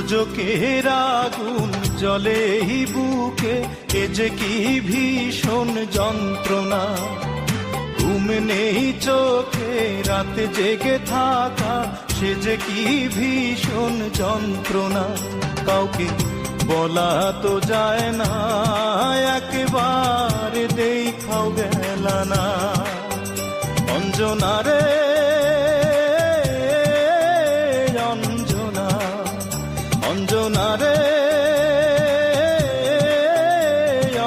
দোজকের আগুন জ্বলে এই বুকে, এ যে কি ভীষণ যন্ত্রণা। ঘুম নেই চোখে রাতে জেগে থাকা, সে যে কি ভীষণ যন্ত্রণা। কাউকে বলা তো যায় না, একবারে দেখাও গেল না। অঞ্জনা রে অঞ্জনা, অঞ্জনা রে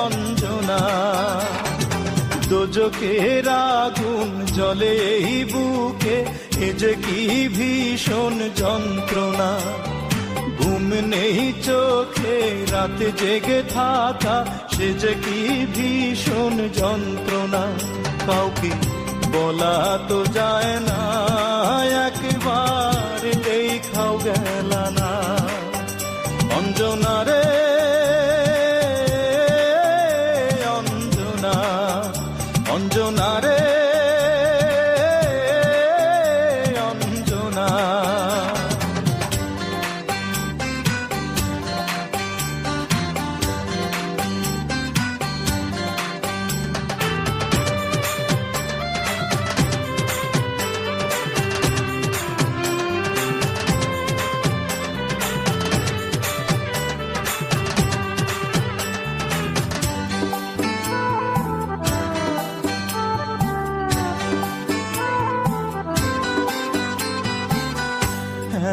অঞ্জনা। দোজকের আগুন জ্বলে এই বুকে, এ যে কি ভীষণ যন্ত্রণা। ঘুম নেই চোখে রাতে জেগে থাকা, সে যে কি ভীষণ যন্ত্রণা। কাউকে বলা তো যায় না, একবার দেখাও গেল না। অঞ্জনা রে অঞ্জনা, অঞ্জনা রে অঞ্জনা।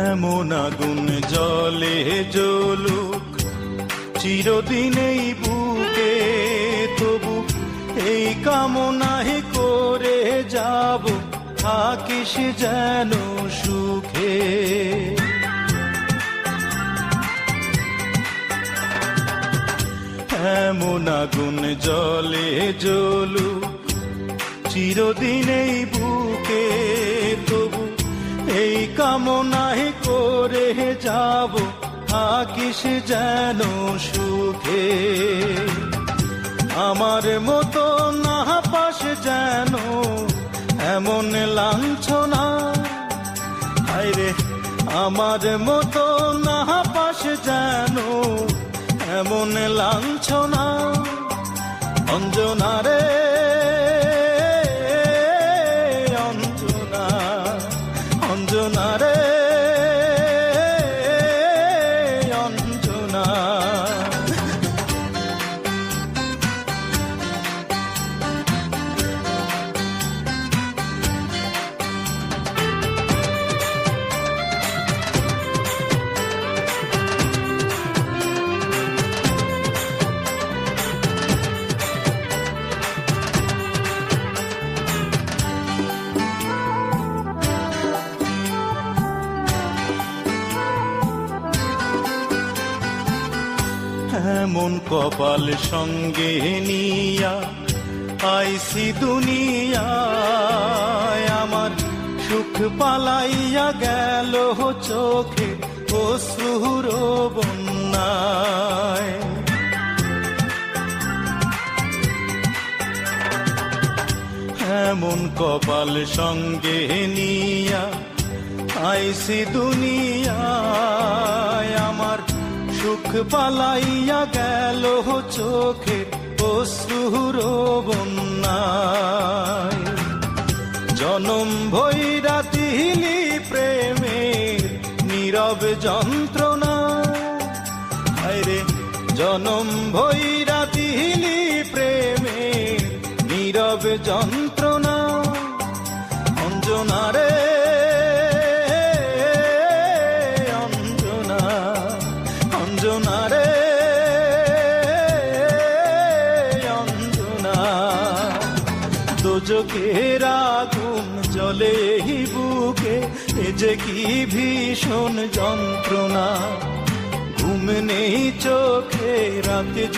এমন আগুন জ্বলে জ্বলুক চিরদিন এই বুকে, তবু এই কামনায় করে যাব, থাকিস যেন সুখে। এমন আগুন জ্বলে জ্বলুক চিরদিন এই বুকে, তবু এই কামনায় করে যাব, থাকিস যেন সুখে। আমার মতো না পাস যেন এমন লাঞ্ছনা, আইরে আমার মতো না পাস যেন এমন লাঞ্ছনা। অঞ্জনা রে অঞ্জনা, অঞ্জনা রে অঞ্জনা। এমন কপাল সঙ্গে নিয়া আইসি দুনিয়ায়, আমার সুখ পালাইয়া গেল চোখে অশ্রুর বন্যায়। এমন কপাল সঙ্গে নিয়া আইসি দুনিয়ায়, আমার সুখ পালাইয়া গেল চোখে অশ্রুর বন্যায়। জনম ভৈরা দিলি প্রেমের নীরব যন্ত্রণা, আরে জনম ভৈরা দিলি প্রেমের নীরব যন্ত্রণা। অঞ্জনা রে অঞ্জনা, অঞ্জনা রে অঞ্জনা। দোজকের আগুন জ্বলে এই বুকে, এ যে কি ভীষণ যন্ত্রণা। ঘুম নেই চোখে রাতে